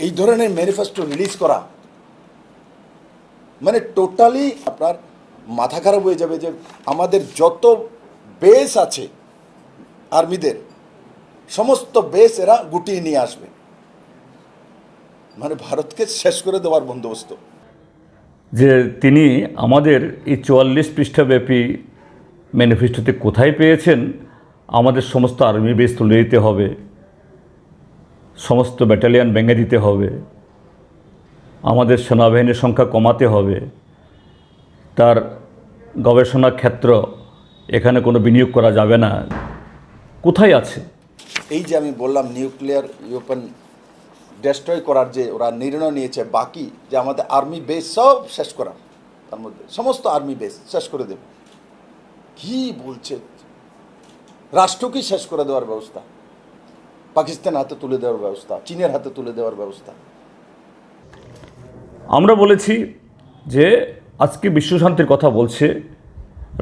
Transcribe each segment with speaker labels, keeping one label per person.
Speaker 1: এই ধরনের manifesto release করা মানে টোটালি আপনার মাথা খারাপ হয়ে যাবে যে আমাদের যত বেস আছে আর্মিদের সমস্ত বেস এরা গুটিয়ে নিয়ে আসবে, মানে ভারতকে শেষ করে দেওয়ার বন্দোবস্ত।
Speaker 2: যে তিনি আমাদের এই 44 পৃষ্ঠাব্যাপী ম্যানিফেস্টোতে কোথায় পেয়েছেন আমাদের সমস্ত আর্মি বেস তুলে দিতে হবে, সমস্ত ব্যাটালিয়ান ভেঙে দিতে হবে, আমাদের সেনাবাহিনীর সংখ্যা কমাতে হবে, তার গবেষণা ক্ষেত্র এখানে কোনো বিনিয়োগ করা যাবে না, কোথায় আছে?
Speaker 1: এই যে আমি বললাম নিউক্লিয়ার ওয়েপন ডেস্ট্রয় করার যে ওরা নির্ণয় নিয়েছে, বাকি যে আমাদের আর্মি বেস সব শেষ করা, তার মধ্যে সমস্ত আর্মি বেস শেষ করে দেবে। কি বলছে? রাষ্ট্রকেই শেষ করে দেওয়ার ব্যবস্থা, পাকিস্তান হাতে তুলে দেওয়ার ব্যবস্থা, চীনের হাতে তুলে দেওয়ার ব্যবস্থা।
Speaker 2: আমরা বলেছি যে আজকে বিশ্বশান্তির কথা বলছে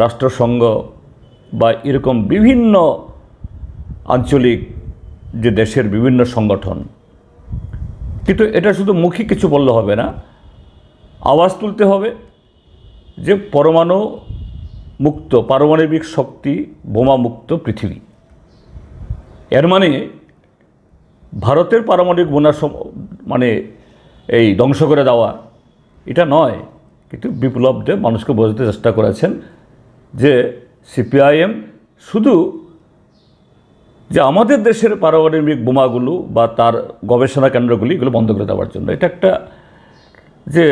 Speaker 2: রাষ্ট্রসংঘ বা এরকম বিভিন্ন আঞ্চলিক যে দেশের বিভিন্ন সংগঠন, কিন্তু এটা শুধু মুখে কিছু বললে হবে না, আওয়াজ তুলতে হবে যে পরমাণু মুক্ত, পারমাণবিক শক্তি বোমা মুক্ত পৃথিবী। এর মানে ভারতের পারমাণবিক বোমা মানে এই ধ্বংস করে দেওয়া এটা নয়। কিন্তু বিপ্লব দেব মানুষকে বোঝাতে চেষ্টা করেছেন যে সিপিআইএম শুধু যে আমাদের দেশের পারমাণবিক বোমাগুলো বা তার গবেষণা কেন্দ্রগুলি এগুলো বন্ধ করে দেওয়ার জন্য, এটা একটা যে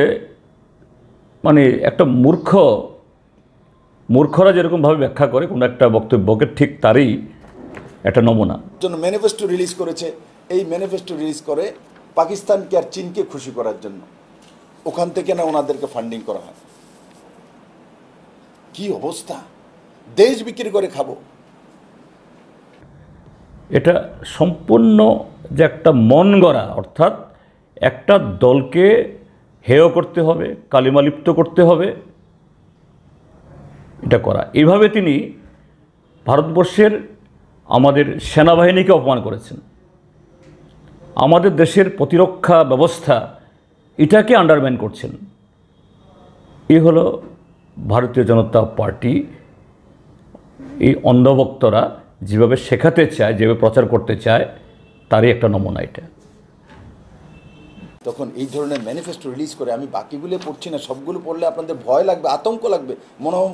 Speaker 2: মানে একটা মূর্খরা যেরকমভাবে ব্যাখ্যা করে কোনো একটা বক্তব্যকে, ঠিক তারই একটা নমুনা।
Speaker 1: জন্য ম্যানিফেস্টো রিলিজ করেছে। এই ম্যানিফেস্টো রিলিজ করে পাকিস্তানকে আর চীনকে খুশি করার জন্য, ওখান থেকে না ওনাদেরকে ফান্ডিং করা হয়। কি অবস্থা! দেশ বিক্রি করে খাবো।
Speaker 2: এটা সম্পূর্ণ যে একটা মন গড়া, অর্থাৎ একটা দলকে হেয় করতে হবে, কালিমালিপ্ত করতে হবে, এটা করা। এইভাবে তিনি ভারতবর্ষের আমাদের সেনাবাহিনীকে অপমান করেছেন, আমাদের দেশের প্রতিরক্ষা ব্যবস্থা এটাকে আন্ডারমাইন করছেন। এই হলো ভারতীয় জনতা পার্টি, এই অন্ধভক্তরা যেভাবে শেখাতে চায়, যেভাবে প্রচার করতে চায়, তারই একটা নমুনা এটা।
Speaker 1: তখন এই ধরনের ম্যানিফেস্টো রিলিজ করে, আমি বাকিগুলো পড়ছি না, সবগুলো পড়লে আপনাদের ভয় লাগবে, আতঙ্ক লাগবে,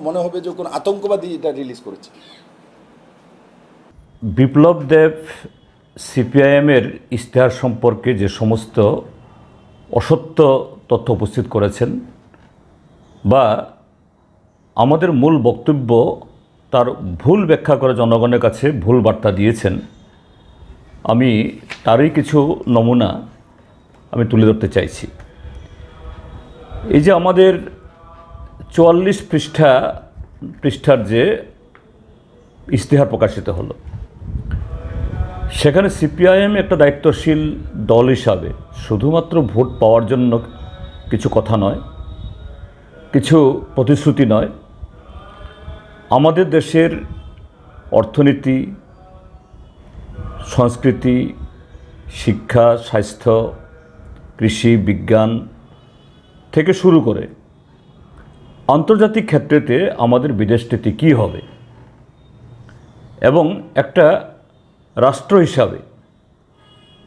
Speaker 1: মনে হবে যে কোনো আতঙ্কবাদী এটা রিলিজ করেছে।
Speaker 2: বিপ্লব দেব সিপিআইএমের ইশতেহার সম্পর্কে যে সমস্ত অসত্য তথ্য উপস্থিত করেছেন বা আমাদের মূল বক্তব্য তার ভুল ব্যাখ্যা করে জনগণের কাছে ভুল বার্তা দিয়েছেন, আমি তারই কিছু নমুনা আমি তুলে ধরতে চাইছি। এই যে আমাদের 44 পৃষ্ঠার যে ইশতেহার প্রকাশিত হলো, সেখানে সিপিআইএম একটা দায়িত্বশীল দল হিসাবে শুধুমাত্র ভোট পাওয়ার জন্য কিছু কথা নয়, কিছু প্রতিশ্রুতি নয়, আমাদের দেশের অর্থনীতি, সংস্কৃতি, শিক্ষা, স্বাস্থ্য, কৃষি, বিজ্ঞান থেকে শুরু করে আন্তর্জাতিক ক্ষেত্রেতে আমাদের বিদেশ নীতি কী হবে, এবং একটা রাষ্ট্র হিসাবে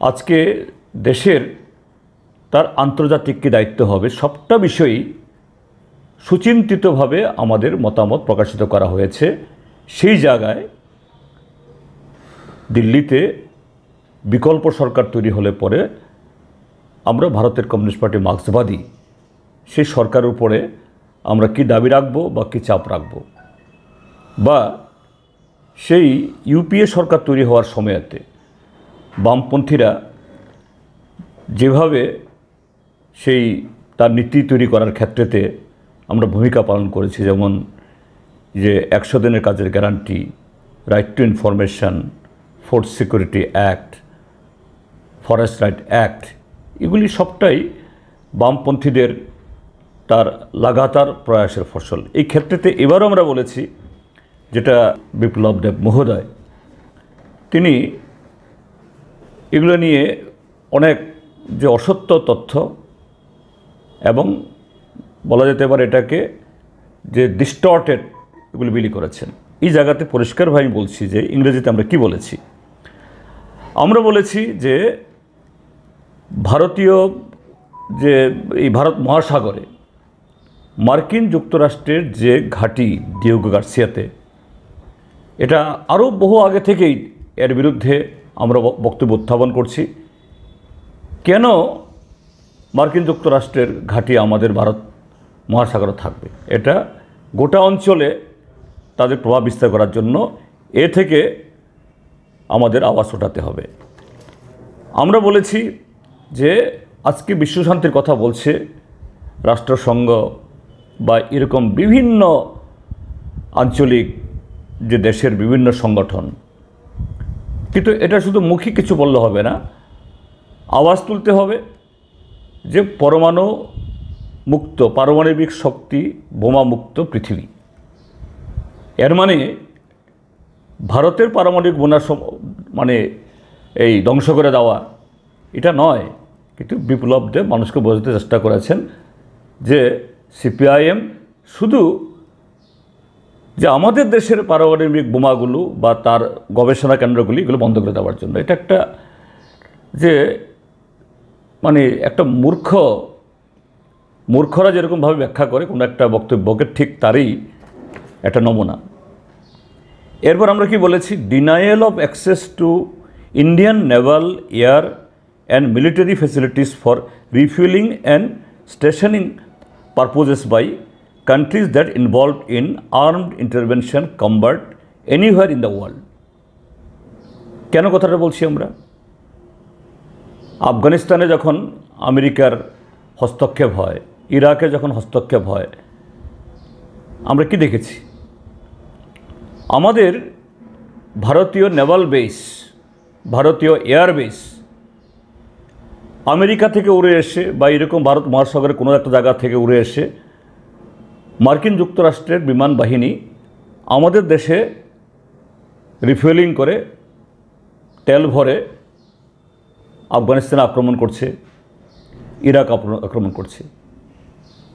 Speaker 2: আজকে দেশের তার আন্তর্জাতিক কী দায়িত্ব হবে, সবটা বিষয়ই সুচিন্তিতভাবে আমাদের মতামত প্রকাশিত করা হয়েছে। সেই জায়গায় দিল্লিতে বিকল্প সরকার তৈরি হলে পরে আমরা ভারতের কমিউনিস্ট পার্টি মার্ক্সবাদী সেই সরকারের উপরে আমরা কি দাবি রাখব বা কী চাপ রাখব, বা সেই ইউপিএ সরকার তৈরি হওয়ার সময়তে বামপন্থীরা যেভাবে সেই তার নীতি তৈরি করার ক্ষেত্রেতে আমরা ভূমিকা পালন করেছি, যেমন যে 100 দিনের কাজের guarantee, right two information, food security act, forest right act, এগুলি সবটাই বামপন্থীদের তার লাগাতার প্রয়াসের ফসল। এই ক্ষেত্রেতে এবারও আমরা বলেছি, যেটা বিপ্লব দেব মহোদয় তিনি এগুলো নিয়ে অনেক যে অসত্য তথ্য এবং বলা যেতে পারে এটাকে যে ডিস্টর্টেড এগুলো বিলি করেছেন। এই জায়গাতে পরিষ্কারভাবে আমি বলছি যে ইংরেজিতে আমরা কি বলেছি। আমরা বলেছি যে ভারতীয় যে এই ভারত মহাসাগরে মার্কিন যুক্তরাষ্ট্রের যে ঘাঁটি ডিয়েগো গার্সিয়াতে, এটা আরও বহু আগে থেকেই এর বিরুদ্ধে আমরা বক্তব্য উত্থাপন করছি। কেন মার্কিন যুক্তরাষ্ট্রের ঘাঁটি আমাদের ভারত মহাসাগরে থাকবে? এটা গোটা অঞ্চলে তাদের প্রভাব বিস্তার করার জন্য এ থেকে আমাদের আওয়াজ ওঠাতে হবে। আমরা বলেছি যে আজকে বিশ্বশান্তির কথা বলছে রাষ্ট্রসংঘ বা এরকম বিভিন্ন আঞ্চলিক যে দেশের বিভিন্ন সংগঠন, কিন্তু এটা শুধু মুখে কিছু বললে হবে না, আওয়াজ তুলতে হবে যে পরমাণু মুক্ত, পারমাণবিক শক্তি বোমা মুক্ত পৃথিবী। এর মানে ভারতের পারমাণবিক বোমা মানে এই ধ্বংস করে দেওয়া এটা নয়। কিন্তু বিপ্লব দেব মানুষকে বোঝাতে চেষ্টা করেছেন যে সিপিআইএম শুধু যে আমাদের দেশের পারমাণবিক বোমাগুলো বা তার গবেষণা কেন্দ্রগুলি এগুলো বন্ধ করে দেওয়ার জন্য। এটা একটা যে মানে একটা মূর্খরা যেরকমভাবে ব্যাখ্যা করে কোনো একটা বক্তব্যকে, ঠিক তারই একটা নমুনা। এরপর আমরা কি বলেছি? Denial of access to Indian naval, air and military facilities for refuelling and stationing purposes by countries that involved in armed intervention combat anywhere in the world। কেন কথাটা বলছি? আমরা আফগানিস্তানে যখন আমেরিকার হস্তক্ষেপ হয়, ইরাকে যখন হস্তক্ষেপ হয়, আমরা কি দেখেছি? আমাদের ভারতীয় নেভাল বেস, ভারতীয় এয়ার বেস আমেরিকা থেকে উড়ে এসে বা এরকম ভারত মহাসাগরের কোনো একটা জায়গা থেকে উড়ে এসে মার্কিন যুক্তরাষ্ট্রের বিমান বাহিনী আমাদের দেশে রিফুয়েলিং করে তেল ভরে আফগানিস্তানে আক্রমণ করছে, ইরাক আক্রমণ করছে।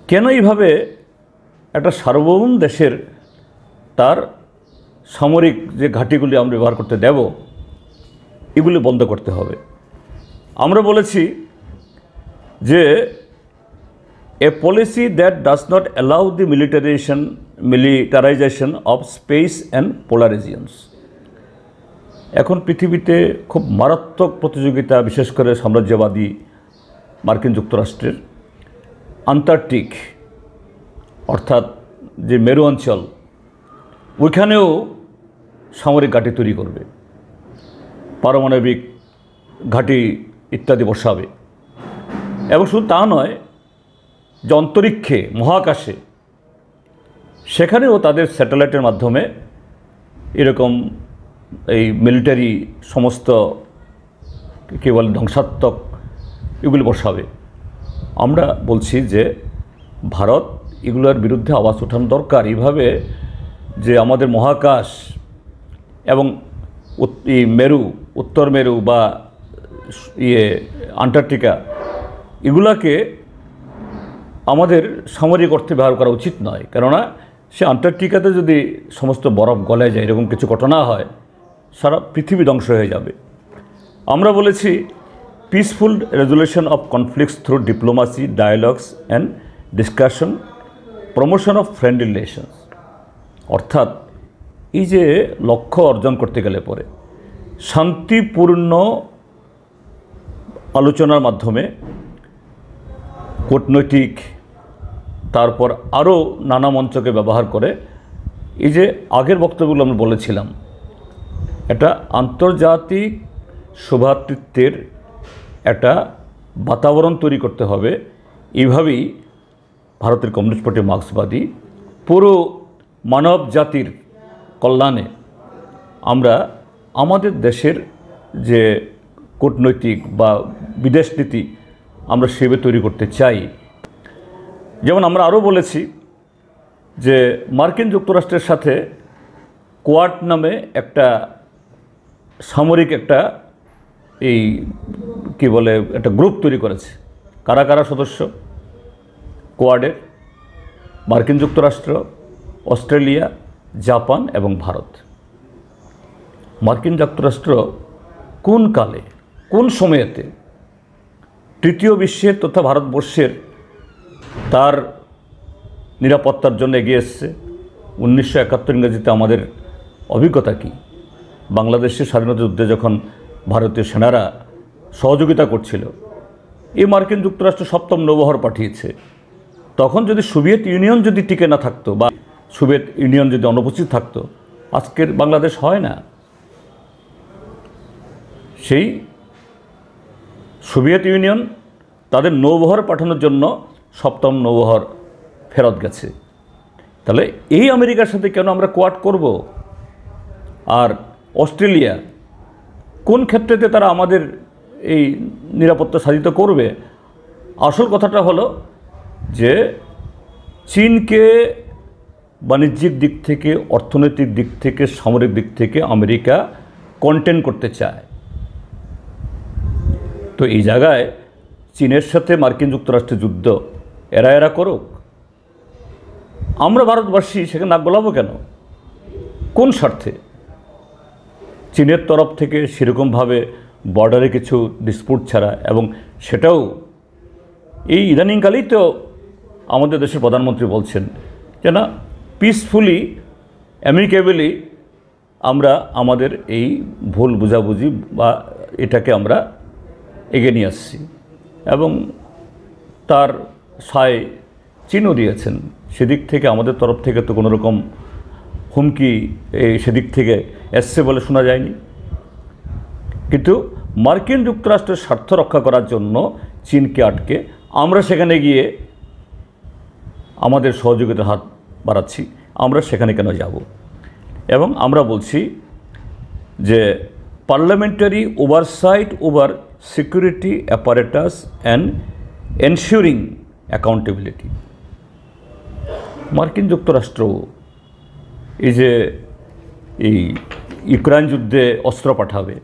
Speaker 2: কেন এইভাবে একটা সার্বভৌম দেশের তার সামরিক যে ঘাঁটিগুলি আমরা ব্যবহার করতে দেব, এগুলি বন্ধ করতে হবে। আমরা বলেছি যে a policy that does not allow the militarization of space and polar regions। এখন পৃথিবীতে খুব মারাত্মক প্রতিযোগিতা, বিশেষ করে সাম্রাজ্যবাদী মার্কিন যুক্তরাষ্ট্রের আন্টার্কটিক অর্থাৎ যে মেরু অঞ্চল, ওইখানেও সামরিক ঘাঁটি তৈরি করবে, পারমাণবিক ঘাঁটি ইত্যাদি বসাবে। এবং শুধু তা নয়, যে অন্তরিক্ষে মহাকাশে সেখানেও তাদের স্যাটেলাইটের মাধ্যমে এরকম এই মিলিটারি সমস্ত কী বলে ধ্বংসাত্মক এগুলি বসাবে। আমরা বলছি যে ভারত এগুলোর বিরুদ্ধে আওয়াজ ওঠানো দরকার। এইভাবে যে আমাদের মহাকাশ এবং মেরু, উত্তর মেরু বা আন্টার্কটিকা, এগুলাকে আমাদের সামরিক অর্থে ব্যবহার করা উচিত নয়। কেননা সে আন্টার্কটিকাতে যদি সমস্ত বরফ গলে যায়, এরকম কিছু ঘটনা হয়, সারা পৃথিবী ধ্বংস হয়ে যাবে। আমরা বলেছি peaceful resolution of conflicts through diplomacy, dialogues and discussion, promotion of friendly relations. অর্থাৎ এই যে লক্ষ্য অর্জন করতে গেলে পরে শান্তিপূর্ণ আলোচনার মাধ্যমে, কূটনৈতিক, তারপর আরও নানা মঞ্চকে ব্যবহার করে, এই যে আগের বক্তব্যগুলো আমরা বলেছিলাম, এটা আন্তর্জাতিক সৌভ্রাতৃত্বের একটা বাতাবরণ তৈরি করতে হবে। এইভাবেই ভারতের কমিউনিস্ট পার্টি মার্ক্সবাদী পুরো মানব জাতির কল্যাণে আমরা আমাদের দেশের যে কূটনৈতিক বা বিদেশ নীতি আমরা সেভাবে তৈরি করতে চাই। যেমন আমরা আরও বলেছি যে মার্কিন যুক্তরাষ্ট্রের সাথে কোয়াড নামে একটা সামরিক একটা এই কি বলে একটা গ্রুপ তৈরি করেছে। কারা কারা সদস্য? কোয়াডের মার্কিন যুক্তরাষ্ট্র, অস্ট্রেলিয়া, জাপান এবং ভারত। মার্কিন যুক্তরাষ্ট্র কোন কালে, কোন সময়েতে তৃতীয় বিশ্বের তথা ভারতবর্ষের তার নিরাপত্তার জন্য এগিয়ে এসছে? 1971 ইংরেজিতে আমাদের অভিজ্ঞতা কী? বাংলাদেশের স্বাধীনতা যুদ্ধে যখন ভারতীয় সেনারা সহযোগিতা করছিল, এই মার্কিন যুক্তরাষ্ট্র 7ম নৌবহর পাঠিয়েছে। তখন যদি সোভিয়েত ইউনিয়ন যদি টিকে না থাকতো বা সোভিয়েত ইউনিয়ন যদি অনুপস্থিত থাকতো, আজকের বাংলাদেশ হয় না। সেই সোভিয়েত ইউনিয়ন তাদের নৌবহর পাঠানোর জন্য 7ম নৌবহর ফেরত গেছে। তাহলে এই আমেরিকার সাথে কেন আমরা কোয়াড করব? আর অস্ট্রেলিয়া কোন ক্ষেত্রেতে তারা আমাদের এই নিরাপত্তা সাধিত করবে? আসল কথাটা হলো যে চীনকে বাণিজ্যিক দিক থেকে, অর্থনৈতিক দিক থেকে, সামরিক দিক থেকে আমেরিকা কন্টেন করতে চায়। তো এই জায়গায় চীনের সাথে মার্কিন যুক্তরাষ্ট্রের যুদ্ধ এরা করুক, আমরা ভারতবাসী সেখানে নাক গলাবো কেন? কোন স্বার্থে? চীনের তরফ থেকে সেরকমভাবে বর্ডারে কিছু ডিসপুট ছাড়া, এবং সেটাও এই ইদানিংকালেই তো আমাদের দেশের প্রধানমন্ত্রী বলছেন যে না, পিসফুলি অ্যামিকেবলি আমরা আমাদের এই ভুল বুঝাবুঝি বা এটাকে আমরা এগিয়ে নিয়ে আসছি, এবং তার সায় চীনও দিয়েছেন। সেদিক থেকে আমাদের তরফ থেকে তো কোনো রকম হুমকি সেদিক থেকে এসছে বলে শোনা যায়নি। কিন্তু মার্কিন যুক্তরাষ্ট্রের স্বার্থ রক্ষা করার জন্য চীনকে আটকে আমরা সেখানে গিয়ে আমাদের সহযোগিতার হাত বাড়াচ্ছি। আমরা সেখানে কেন যাব? এবং আমরা বলছি যে parliamentary oversight over security apparatus and ensuring accountability. মার্কিন যুক্তরাষ্ট্র এই যে এই ইউক্রেন যুদ্ধে অস্ত্র পাঠাবে,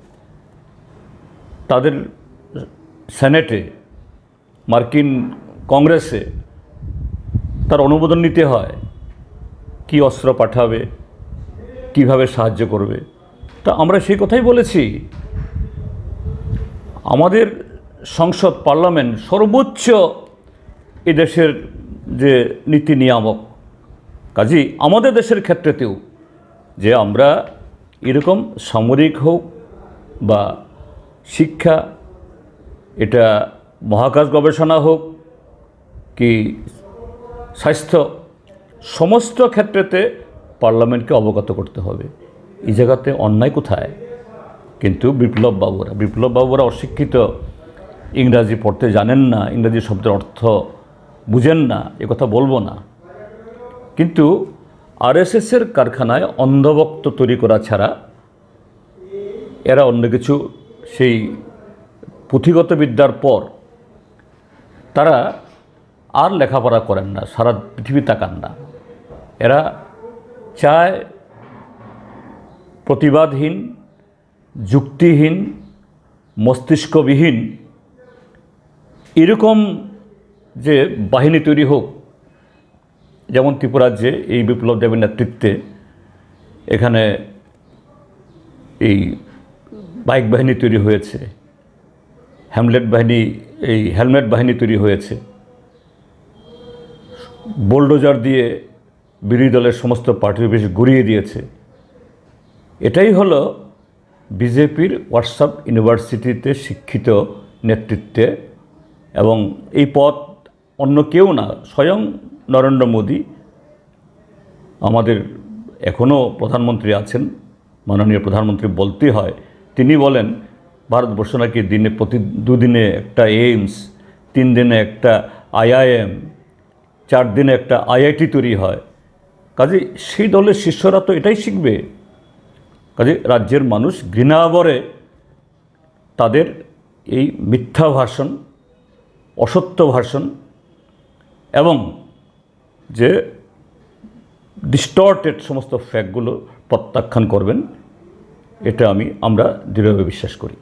Speaker 2: তাদের সেনেটে, মার্কিন কংগ্রেসে তার অনুমোদন নিতে হয় কি অস্ত্র পাঠাবে, কিভাবে সাহায্য করবে। তা আমরা সেই কথাই বলেছি। আমাদের সংসদ, পার্লামেন্ট সর্বোচ্চ এদেশের যে নীতি নিয়ামক, কাজেই আমাদের দেশের ক্ষেত্রেতেও যে আমরা এরকম সামরিক হোক বা শিক্ষা, এটা মহাকাশ গবেষণা হোক কি স্বাস্থ্য, সমস্ত ক্ষেত্রেতে পার্লামেন্টকে অবগত করতে হবে। এই জায়গাতে অন্যায় কোথায়? কিন্তু বিপ্লব বাবুরা অশিক্ষিত, ইংরাজি পড়তে জানেন না, ইংরাজি শব্দের অর্থ বুঝেন না, কথা বলবো না। কিন্তু আরএসএসের কারখানায় অন্ধভক্ত তৈরি করা ছাড়া এরা অন্য কিছু, সেই পুঁথিগত বিদ্যার পর তারা আর লেখাপড়া করেন না, সারা পৃথিবী তাকান না। এরা চায় প্রতিবাদহীন, যুক্তিহীন, মস্তিষ্কবিহীন এরকম যে বাহিনী তৈরি হোক। যেমন ত্রিপুরাজ্যে এই বিপ্লব দেবের নেতৃত্বে এখানে এই বাইক বাহিনী তৈরি হয়েছে, হেলমেট বাহিনী তৈরি হয়েছে, বোলডোজার দিয়ে বিরোধী দলের সমস্ত পার্টির বেশি ঘুরিয়ে দিয়েছে। এটাই হলো বিজেপির হোয়াটসঅ্যাপ ইউনিভার্সিটিতে শিক্ষিত নেতৃত্বে, এবং এই পথ অন্য কেউ না, স্বয়ং নরেন্দ্র মোদী, আমাদের এখনও প্রধানমন্ত্রী আছেন, মাননীয় প্রধানমন্ত্রী বলতে হয়, তিনি বলেন ভারতবর্ষ নাকি প্রতি 2 দিনে একটা এইমস, 3 দিনে একটা IIM, 4 দিনে একটা IIT তৈরি হয়। কাজে সেই দলের শিষ্যরা তো এটাই শিখবে। কাজে রাজ্যের মানুষ ঘৃণাবরে তাদের এই মিথ্যা ভাষণ, অসত্য ভাষণ এবং যে ডিস্টর্টেড সমস্ত ফ্যাক্টগুলো প্রত্যাখ্যান করবেন, এটা আমরা দৃঢ়ভাবে বিশ্বাস করি।